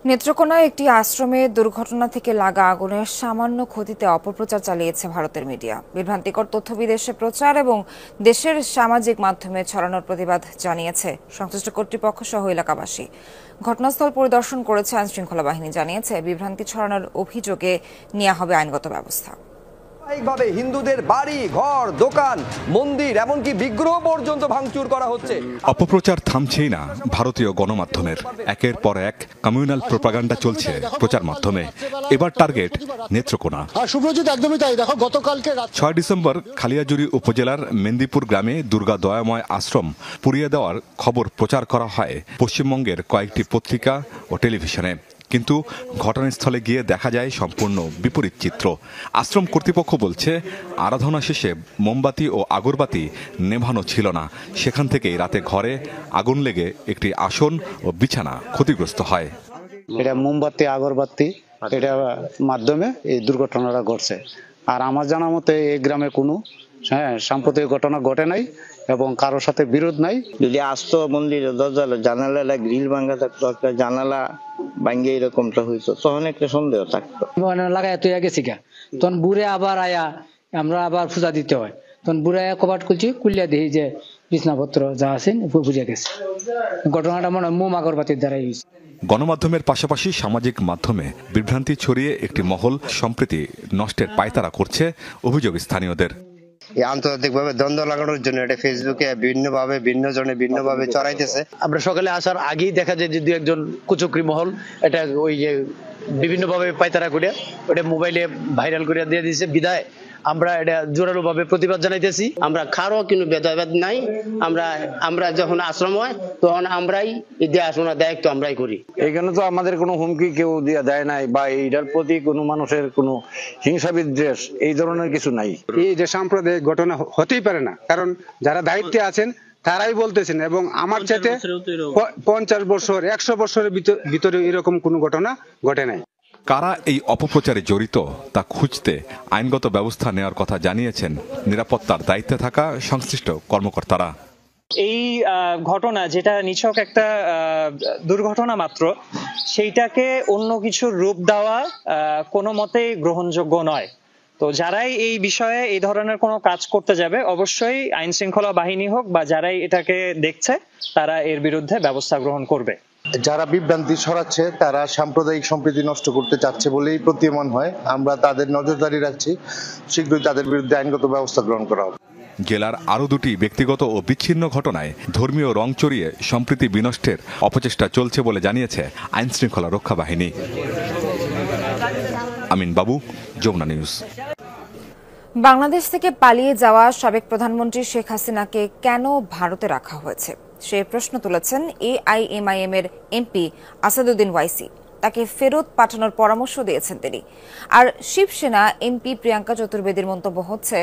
নেত্রকোনায় একটি আশ্রমে দুর্ঘটনা থেকে লাগা আগুনের সামান্য ক্ষতিতে অপপ্রচার চালিয়েছে ভারতের মিডিয়া। বিভ্রান্তিকর তথ্য বিদেশে প্রচার এবং দেশের সামাজিক মাধ্যমে ছড়ানোর প্রতিবাদ জানিয়েছে সংশ্লিষ্ট কর্তৃপক্ষ সহ এলাকাবাসী। ঘটনাস্থল পরিদর্শন করেছে আইনশৃঙ্খলা বাহিনী, জানিয়েছে বিভ্রান্তি ছড়ানোর অভিযোগে নেওয়া হবে আইনগত ব্যবস্থা। ভাবে হিন্দুদের বাড়ি ঘর, দোকান, মন্দির, এমনকি বিগ্রহ পর্যন্ত ভাঙচুর করা হচ্ছে। অপপ্রচার থামছেই না ভারতীয় গণমাধ্যমের। একের পর এক কমিউনাল প্রোপাগান্ডা চলছে প্রচার মাধ্যমে। এবার টার্গেট নেত্রকোনা। সুব্রজিৎ, একদমই তাই। দেখো, গতকালকে 6 ডিসেম্বর খালিয়াজুরি উপজেলার মেন্দিপুর গ্রামে দুর্গা দয়াময় আশ্রম পুড়িয়ে দেওয়ার খবর প্রচার করা হয় পশ্চিমবঙ্গের কয়েকটি পত্রিকা ও টেলিভিশনে। কিন্তু ঘটনাস্থলে গিয়ে দেখা যায় সম্পূর্ণ বিপরীত চিত্র। আশ্রম কর্তৃপক্ষ বলছে আরাধনা শেষে মোমবাতি ও আগরবাতি নেভানো ছিল না। সেখান থেকেই রাতে ঘরে আগুন লেগে একটি আসন ও বিছানা ক্ষতিগ্রস্ত হয়। এটা মোমবাতি আগরবাতি এটার মাধ্যমে এই দুর্ঘটনাটা ঘটছে। আর আমার জানা মতে এই গ্রামে কোনো সাম্প্রতিক ঘটনা ঘটে নাই এবং কারোর সাথে বিরোধ নাই। যদি আসতো মন্দিরের দরজা জানালা গ্রিল ভাঙা থাকতো, একটা জানালা ভাঙ্গে এরকমটা হইতো, তখন একটা সন্দেহ থাকতো। লাগাই তুই গেছি গা, তখন বুড়ে আবার আয়া আমরা আবার পূজা দিতে হয়, তখন বুড়ে আয়া কবাট খুলছি, খুললিয়া দেখি যে বিছনাপত্র যা আছে বুঝে গেছে। ঘটনাটা মনে হয় মোম আগরবাতির দ্বারাই হয়েছে। গণমাধ্যমের পাশাপাশি সামাজিক মাধ্যমে বিভ্রান্তি ছড়িয়ে একটি মহল সম্প্রীতি নষ্টের পায়তারা করছে অভিযোগ স্থানীয়দের। আন্তর্জাতিকভাবে দ্বন্দ্ব লাগানোর জন্য এটা ফেসবুকে ভিন্নভাবে চড়াইতেছে। আমরা সকালে আসার আগেই দেখা যায় যে 2-1 কুচক্রি মহল এটা ওই যে বিভিন্নভাবে পায়তারা করে ওটা মোবাইলে ভাইরাল করে দিয়ে দিয়েছে। বিদায় আমরা এটা জোরালো ভাবে প্রতিবাদ জানাইতেছি। আমরা কারো কোনো ভেদাভেদ নাই। আমরা যখন আশ্রম হয় তখন আমরাই দেখাশোনার দায়িত্ব আমরাই করি। এখানে তো আমাদের কোনো হুমকি কেউ দিয়ে দেয় নাই বা এইটার প্রতি কোনো মানুষের কোনো হিংসা বিদ্বেষ এই ধরনের কিছু নাই। এই যে সাম্প্রদায়িক ঘটনা হতেই পারে না, কারণ যারা দায়িত্বে আছেন তারাই বলতেছেন, এবং আমার চাইতে 50 বছর 100 বছরের ভিতরে এরকম কোনো ঘটনা ঘটে নাই। কারা এই অপপ্রচারে জড়িত তা খুঁজতে আইনগত ব্যবস্থা নেওয়ার কথা জানিয়েছেন নিরাপত্তার দায়িত্বে থাকা সংশ্লিষ্ট কর্মকর্তারা। এই ঘটনা যেটা নিছক একটা দুর্ঘটনা মাত্র, সেইটাকে অন্য কিছুর রূপ দেওয়া কোনো মতেই গ্রহণযোগ্য নয়। তো যারাই এই বিষয়ে এই ধরনের কোনো কাজ করতে যাবে অবশ্যই আইন শৃঙ্খলা বাহিনী হোক বা যারাই এটাকে দেখছে তারা এর বিরুদ্ধে ব্যবস্থা গ্রহণ করবে। যারা বিভ্রান্তি ছড়াচ্ছে তারা সাম্প্রদায়িক সম্প্রীতি নষ্ট করতে চাচ্ছে বলেই প্রতীয়মান হয়। আমরা তাদের নজরদারি রাখছি, শীঘ্রই তাদের বিরুদ্ধে আইনগত ব্যবস্থা গ্রহণ করা হবে। জেলার আরও দুটি ব্যক্তিগত ও বিচ্ছিন্ন ঘটনায় ধর্মীয় রং চড়িয়ে সম্প্রীতি বিনষ্টের অপচেষ্টা চলছে বলে জানিয়েছে আইন শৃঙ্খলা রক্ষা বাহিনী। আমিন বাবু, যমুনা নিউজ। বাংলাদেশ থেকে পালিয়ে যাওয়া সাবেক প্রধানমন্ত্রী শেখ হাসিনাকে কেন ভারতে রাখা হয়েছে সে প্রশ্ন তুলেছেন এআইএমআইএম এর এমপি আসাদুদ্দিন ওয়াইসি। তাকে ফেরত পাঠানোর পরামর্শ দিয়েছেন তিনি। আর শিবসেনা এমপি প্রিয়াঙ্কা চতুর্বেদীর মন্তব্য হচ্ছে,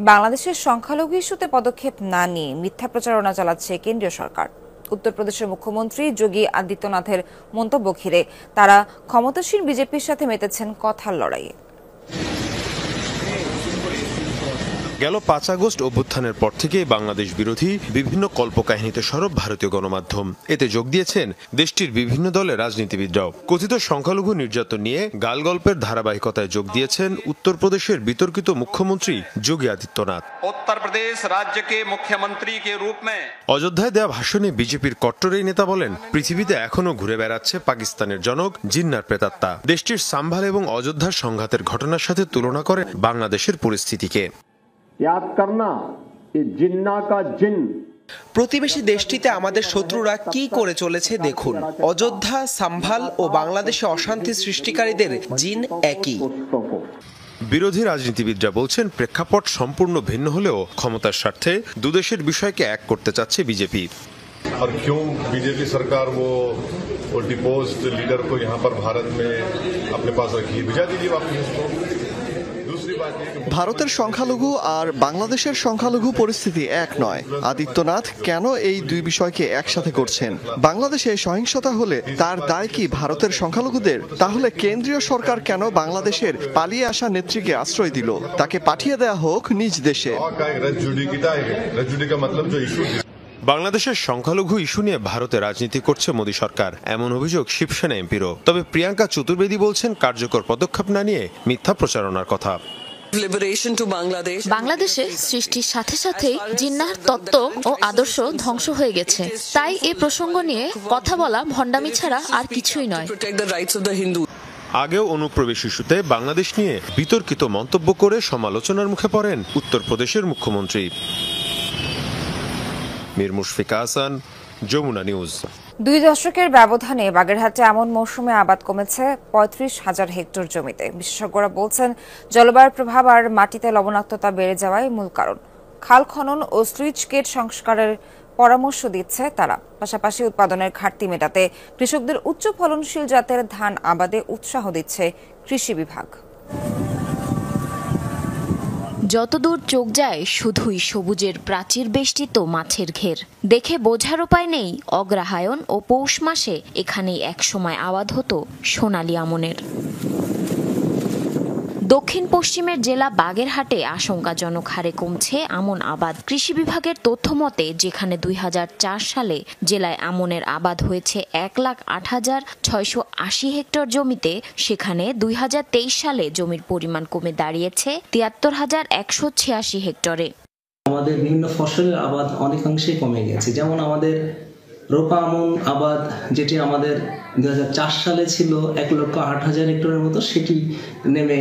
বাংলাদেশের সংখ্যালঘু ইস্যুতে পদক্ষেপ না নিয়ে মিথ্যা প্রচারণা চালাচ্ছে কেন্দ্রীয় সরকার। উত্তরপ্রদেশের মুখ্যমন্ত্রী যোগী আদিত্যনাথের মন্তব্য ঘিরে তারা ক্ষমতাসীন বিজেপির সাথে মেতেছেন কথার লড়াইয়ে। গেল 5 আগস্ট অভ্যুত্থানের পর থেকে বাংলাদেশ বিরোধী বিভিন্ন কল্পকাহিনীতে সরব ভারতীয় গণমাধ্যম। এতে যোগ দিয়েছেন দেশটির বিভিন্ন দলের রাজনীতিবিদরাও। কথিত সংখ্যালঘু নির্যাতন নিয়ে গালগল্পের ধারাবাহিকতায় যোগ দিয়েছেন উত্তরপ্রদেশের বিতর্কিত মুখ্যমন্ত্রী যোগী আদিত্যনাথ। উত্তরপ্রদেশ রাজ্যকে মুখ্যমন্ত্রী কে রূপ মে অযোধ্যায় দেয়া ভাষণে বিজেপির কট্টর এই নেতা বলেন, পৃথিবীতে এখনো ঘুরে বেড়াচ্ছে পাকিস্তানের জনক জিন্নার প্রেতাত্মা। দেশটির সাম্ভাল এবং অযোধ্যার সংঘাতের ঘটনার সাথে তুলনা করেন বাংলাদেশের পরিস্থিতিকে। প্রতিবেশী দেশটিতে আমাদের শত্রুরা কি করে চলেছে দেখুন। অযোধ্যা, সাম্ভাল ও বাংলাদেশে অশান্তি সৃষ্টিকারীদের জিন একই। বিরোধী রাজনীতিবিদরা বলছেন, প্রেক্ষাপট সম্পূর্ণ ভিন্ন হলেও ক্ষমতার স্বার্থে দুদেশের বিষয়কে এক করতে চাচ্ছে বিজেপি। और क्यों बीजेपी सरकार वो डिपोज्ड लीडर को यहाँ पर भारत में अपने पास रखी, भिजा दीजिए वापस उसको। ভারতের সংখ্যালঘু আর বাংলাদেশের সংখ্যালঘু পরিস্থিতি এক নয়। আদিত্যনাথ কেন এই দুই বিষয়কে একসাথে করছেন? বাংলাদেশে সহিংসতা হলে তার দায় কি ভারতের সংখ্যালঘুদের? তাহলে কেন্দ্রীয় সরকার কেন বাংলাদেশের পালিয়ে আসা নেত্রীকে আশ্রয় দিল? তাকে পাঠিয়ে দেয়া হোক নিজ দেশে। বাংলাদেশের সংখ্যালঘু ইস্যু নিয়ে ভারতে রাজনীতি করছে মোদী সরকার, এমন অভিযোগ শিবসেনা এমপিরও। তবে প্রিয়াঙ্কা চতুর্বেদী বলছেন, কার্যকর পদক্ষেপ না নিয়ে মিথ্যা প্রচারণার কথা। বাংলাদেশে সৃষ্টির সাথে সাথে জিন্নাহর তত্ত্ব ও আদর্শ ধ্বংস হয়ে গেছে। তাই এই প্রসঙ্গ নিয়ে কথা বলা ভণ্ডামি ছাড়া আর কিছুই নয়। আগেও অনুপ্রবেশ ইস্যুতে বাংলাদেশ নিয়ে বিতর্কিত মন্তব্য করে সমালোচনার মুখে পড়েন উত্তরপ্রদেশের মুখ্যমন্ত্রী। মীর মুশফিকা হাসান, যমুনা নিউজ। 2 দশকের ব্যবধানে বাগেরহাটে এমন মৌসুমে আবাদ কমেছে 35,000 হেক্টর জমিতে। বিশেষজ্ঞরা বলছেন, জলবায়ুর প্রভাব আর মাটিতে লবণাক্ততা বেড়ে যাওয়াই মূল কারণ। খাল খনন ও স্লুইস গেট সংস্কারের পরামর্শ দিচ্ছে তারা। পাশাপাশি উৎপাদনের ঘাটতি মেটাতে কৃষকদের উচ্চ ফলনশীল জাতের ধান আবাদে উৎসাহ দিচ্ছে কৃষি বিভাগ। যতদূর চোখ যায় শুধুই সবুজের প্রাচীর বেষ্টিত মাছের ঘের। দেখে বোঝার উপায় নেই, অগ্রহায়ণ ও পৌষ মাসে এখানেই একসময় আবাদ হতো সোনালী আমনের। দক্ষিণ পশ্চিমের জেলা বাগেরহাটে আশঙ্কাজনক হারে কমছে আমন আবাদ। কৃষি বিভাগের তথ্য মতে, যেখানে 2004 সালে জেলায় আমনের আবাদ হয়েছে 1,08,680 হেক্টর জমিতে, সেখানে 2023 সালে জমির পরিমাণ কমে দাঁড়িয়েছে 73,186 হেক্টরে। আমাদের বিভিন্ন ফসলের আবাদ অনেকাংশে কমে গেছে। যেমন আমাদের রোপা আমন আবাদ, যেটি আমাদের 2004 সালে ছিল 1,08,000 হেক্টরের মতো, সেটি নেমে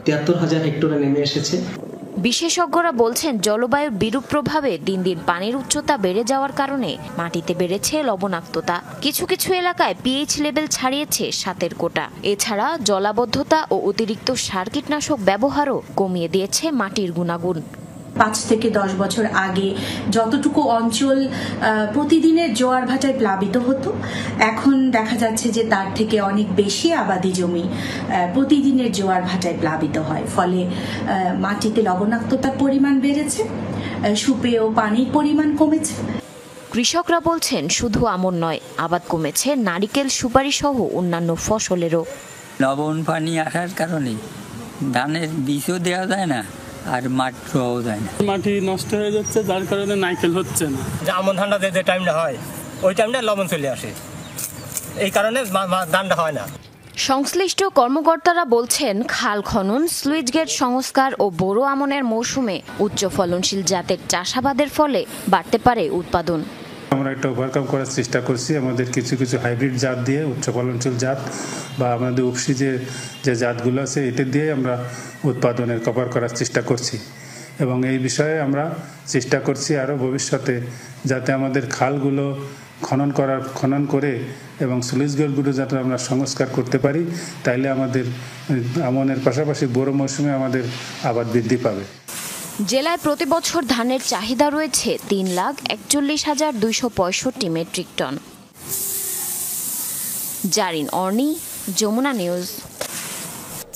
73,000 হেক্টরে নেমে এসেছে। বিশেষজ্ঞরা বলছেন, জলবায়ুর বিরূপ প্রভাবে দিন দিন পানির উচ্চতা বেড়ে যাওয়ার কারণে মাটিতে বেড়েছে লবণাক্ততা। কিছু কিছু এলাকায় পিএইচ লেভেল ছাড়িয়েছে 7 কোটা। এছাড়া জলাবদ্ধতা ও অতিরিক্ত সার কীটনাশক ব্যবহারও কমিয়ে দিয়েছে মাটির গুণাগুণ। 5 থেকে 10 বছর আগে যতটুকু অঞ্চল প্রতিদিনের জোয়ার ভাটায় প্লাবিত হতো, এখন দেখা যাচ্ছে যে তার থেকে অনেক বেশি আবাদি জমি প্রতিদিনের জোয়ার ভাটায় প্লাবিত হয়। ফলে মাটিতে লবণাক্ততার পরিমাণ বেড়েছে, সুপেয় পানির পরিমাণ কমেছে। কৃষকরা বলছেন, শুধু আমন নয়, আবাদ কমেছে নারিকেল, সুপারি সহ অন্যান্য ফসলেরও। লবণ পানি আসার কারণে ধানের বীজও দেওয়া যায় না, আর মাটিও যায় না, মাটি নষ্ট হয়ে যাচ্ছে, যার কারণে নারকেল হচ্ছে না। যে আমন ধানটা যে টাইমটা হয়, ওই টাইমটা লবণ চলে আসে, এই কারণে ধানটা হয় না। সংশ্লিষ্ট কর্মকর্তারা বলছেন, খাল খনন, স্লুইস গেট সংস্কার ও বোরো আমনের মৌসুমে উচ্চ ফলনশীল জাতের চাষাবাদের ফলে বাড়তে পারে উৎপাদন। আমরা এটা ওভারকাম করার চেষ্টা করছি আমাদের কিছু কিছু হাইব্রিড জাত দিয়ে, উচ্চ ফলনশীল জাত বা আমাদের উপসি যে জাতগুলো আছে এটা দিয়ে আমরা উৎপাদনের কভার করার চেষ্টা করছি এবং এই বিষয়ে আমরা চেষ্টা করছি আরও ভবিষ্যতে যাতে আমাদের খালগুলো খনন করে এবং স্লুইস গেটগুলো যাতে আমরা সংস্কার করতে পারি, তাইলে আমাদের আমনের পাশাপাশি বোরো মৌসুমে আমাদের আবাদ বৃদ্ধি পাবে। জেলায় প্রতি বছর ধানের চাহিদা রয়েছে 3,41,265 metric ton. Zarin অর্নি, Jamuna news.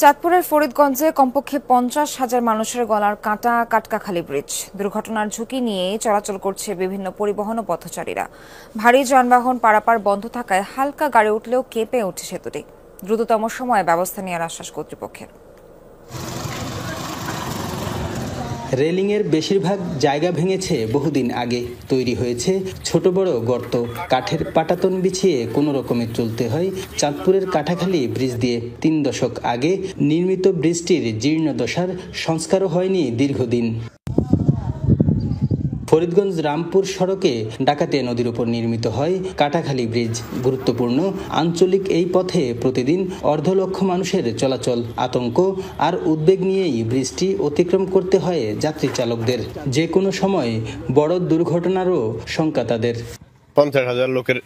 চাঁদপুরের ফরিদগঞ্জে কমপক্ষে 50,000 মানুষের গলার কাটা কাটকাখালী ব্রিজ। দুর্ঘটনার ঝুঁকি নিয়ে চলাচল করছে বিভিন্ন পরিবহন ও পথচারীরা। ভারী যানবাহন পারাপার বন্ধ থাকায় হালকা গাড়ি উঠলেও কেঁপে ওঠে সেতুটি। দ্রুততম সময়ে ব্যবস্থা নেওয়ার আশ্বাস কর্তৃপক্ষের। রেলিংয়ের বেশিরভাগ জায়গা ভেঙেছে বহুদিন আগে, তৈরি হয়েছে ছোট বড় গর্ত। কাঠের পাটাতন বিছিয়ে কোনো রকমে চলতে হয় চাঁদপুরের কাটাখালী ব্রিজ দিয়ে। 3 দশক আগে নির্মিত ব্রিজটির জীর্ণদশার সংস্কারও হয়নি দীর্ঘদিন। ফরিদগঞ্জ রামপুর সড়কে ডাকাতিয়া নদীর উপর নির্মিত হয় কাটাখালী ব্রিজ। গুরুত্বপূর্ণ আঞ্চলিক এই পথে প্রতিদিন 1.5 লক্ষ মানুষের চলাচল। আতঙ্ক আর উদ্বেগ নিয়েই ব্রিজটি অতিক্রম করতে হয় যাত্রী চালকদের। যে কোনো সময় বড় দুর্ঘটনারও শঙ্কা তাদের। 50,000 লোকের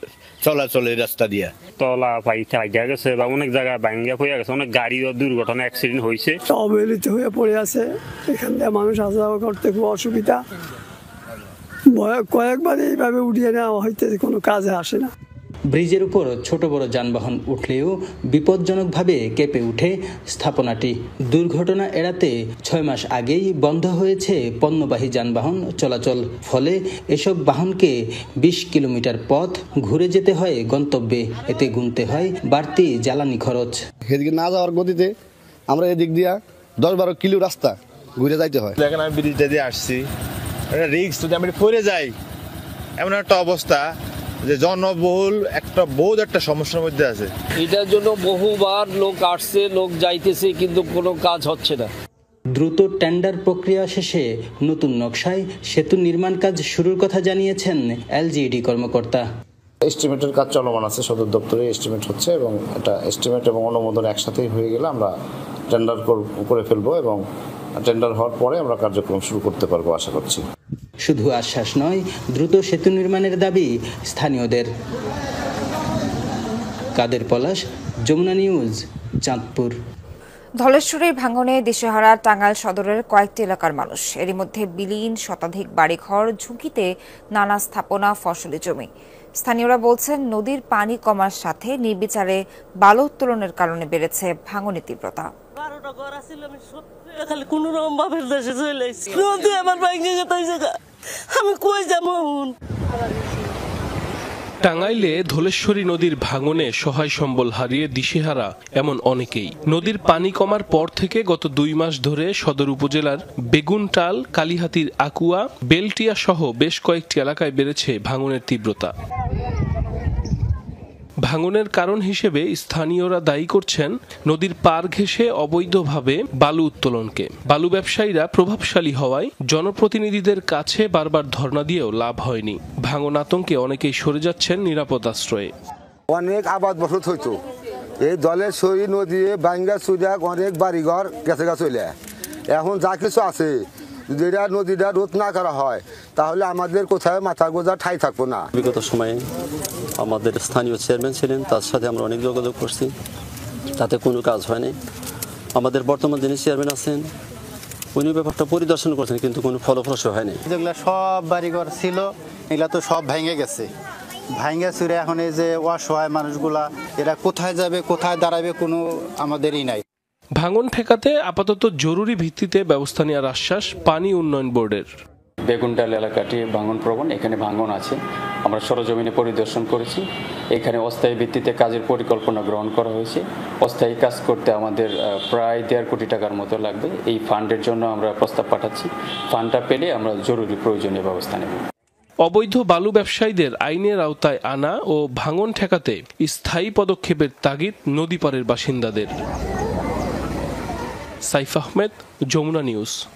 চলাচলের রাস্তা দিয়া তলা পাইতে গেছে বা অনেক জায়গায় ভাঙ্গা হয়ে গেছে, অনেক গাড়িও দুর্ঘটনা অ্যাক্সিডেন্ট হয়েছে। অবহেলিত হয়ে পড়ে আছে, এখান থেকে মানুষ আসা যাওয়া করতে খুব অসুবিধা। কয়েকবার এইভাবে উঠিয়ে নেওয়া হইতে কোনো কাজে আসে না। ব্রিজের উপর ছোট বড় যানবাহন উঠলেও বিপজ্জনকভাবে কেঁপে উঠে স্থাপনাটি। দুর্ঘটনা এড়াতে 6 মাস আগেই বন্ধ হয়েছে পণ্যবাহী যানবাহন চলাচল। ফলে এসব বাহনকে 20 কিলোমিটার পথ ঘুরে যেতে হয় গন্তব্যে। এতে গুনতে হয় বাড়তি জ্বালানি খরচ। এদিকে না যাওয়ার গতিতে আমরা এদিক দিয়া 10-12 কিলো রাস্তা ঘুরে যাইতে হয়। দেখেন আমি ব্রিজটা দিয়ে আসছি, একটা রিস্ক যদি আমি পড়ে যাই, এমন একটা অবস্থা যে জনবহুল বহুত একটা সমস্যার মধ্যে আছে। এটার জন্য বহুবার লোক আসছে, লোক যাইতেছে, কিন্তু কোনো কাজ হচ্ছে না। দ্রুত টেন্ডার প্রক্রিয়া শেষে নতুন নকশায় সেতু নির্মাণ কাজ শুরুর কথা জানিয়েছেন এলজিইডি কর্মকর্তা। এস্টিমেটের কাজ চলমান আছে, সদর দপ্তরে এস্টিমেট হচ্ছে এবং এটা এস্টিমেট এবং অনুমোদন একসাথেই হয়ে গেলে আমরা টেন্ডার করে ফেলবো এবং টেন্ডার হওয়ার পরে আমরা কার্যক্রম শুরু করতে পারবো আশা করছি। শুধু আশ্বাস নয়, দ্রুত সেতু নির্মাণের দাবি স্থানীয়দের। কাদের পলাশ, যমুনা নিউজ, চাঁদপুর। ধলেশ্বরীর ভাঙনে দিশেহারা টাঙ্গাইল সদরের কয়েকটি এলাকার মানুষ। এরই মধ্যে বিলীন শতাধিক বাড়িঘর, ঝুঁকিতে নানা স্থাপনা, ফসলি জমি। স্থানীয়রা বলছেন, নদীর পানি কমার সাথে নির্বিচারে বালু উত্তোলনের কারণে বেড়েছে ভাঙনের তীব্রতা। টাঙ্গাইলে ধলেশ্বরী নদীর ভাঙনে সহায় সম্বল হারিয়ে দিশেহারা এমন অনেকেই। নদীর পানি কমার পর থেকে গত 2 মাস ধরে সদর উপজেলার বেগুনটাল, কালিহাতির আকুয়া, বেলটিয়া সহ বেশ কয়েকটি এলাকায় বেড়েছে ভাঙনের তীব্রতা। ভাঙনের কারণ হিসেবে স্থানীয়রা দায়ী করছেন নদীর পার ঘেঁষে অবৈধভাবে বালু উত্তোলনকে। বালু ব্যবসায়ীরা প্রভাবশালী হওয়ায় জনপ্রতিনিধিদের কাছে বারবার ধর্ণা দিয়েও লাভ হয়নি। ভাঙন আতঙ্কে অনেকেই সরে যাচ্ছেন নিরাপদ আশ্রয়ে। অনেক আবাদ বসত হইতো, এই ধলেশ্বরী নদী ভাঙ্গা চুরিয়া অনেক বাড়িঘর গেছে চলে। এখন যা কিছু আছে, যদি নদীটা রোধ না করা হয় তাহলে আমাদের কোথায় মাথা গোজা ঠাই থাকবো না। বিগত সময়ে আমাদের স্থানীয় চেয়ারম্যান ছিলেন, তার সাথে আমরা অনেক যোগাযোগ করছি, তাতে কোনো কাজ হয়নি। আমাদের বর্তমান যিনি চেয়ারম্যান আছেন উনি ব্যাপারটা পরিদর্শন করছেন, কিন্তু কোনো ফলপ্রসূ হয়নি। যেগুলো সব বাড়িঘর ছিল এগুলা তো সব ভেঙে গেছে, ভাঙ্গা চুরে এখন এই যে অসহায় মানুষগুলা এরা কোথায় যাবে, কোথায় দাঁড়াবে, কোনো আমাদেরই নাই। ভাঙন ঠেকাতে আপাতত জরুরি ভিত্তিতে ব্যবস্থা নেওয়ার আশ্বাস পানি উন্নয়ন বোর্ডের। বেগুনটাল এলাকাটি ভাঙন প্রবণ, এখানে ভাঙন আছে, আমরা সরজমিনে পরিদর্শন করেছি। এখানে অস্থায়ী ভিত্তিতে কাজের পরিকল্পনা গ্রহণ করা হয়েছে। অস্থায়ী কাজ করতে আমাদের প্রায় 1.5 কোটি টাকার মতো লাগবে। এই ফান্ডের জন্য আমরা প্রস্তাব পাঠাচ্ছি, ফান্ডটা পেলে আমরা জরুরি প্রয়োজনীয় ব্যবস্থা নেব। অবৈধ বালু ব্যবসায়ীদের আইনের আওতায় আনা ও ভাঙন ঠেকাতে স্থায়ী পদক্ষেপের তাগিদ নদীপাড়ের বাসিন্দাদের। সাইফ আহমেদ, যমুনা নিউজ।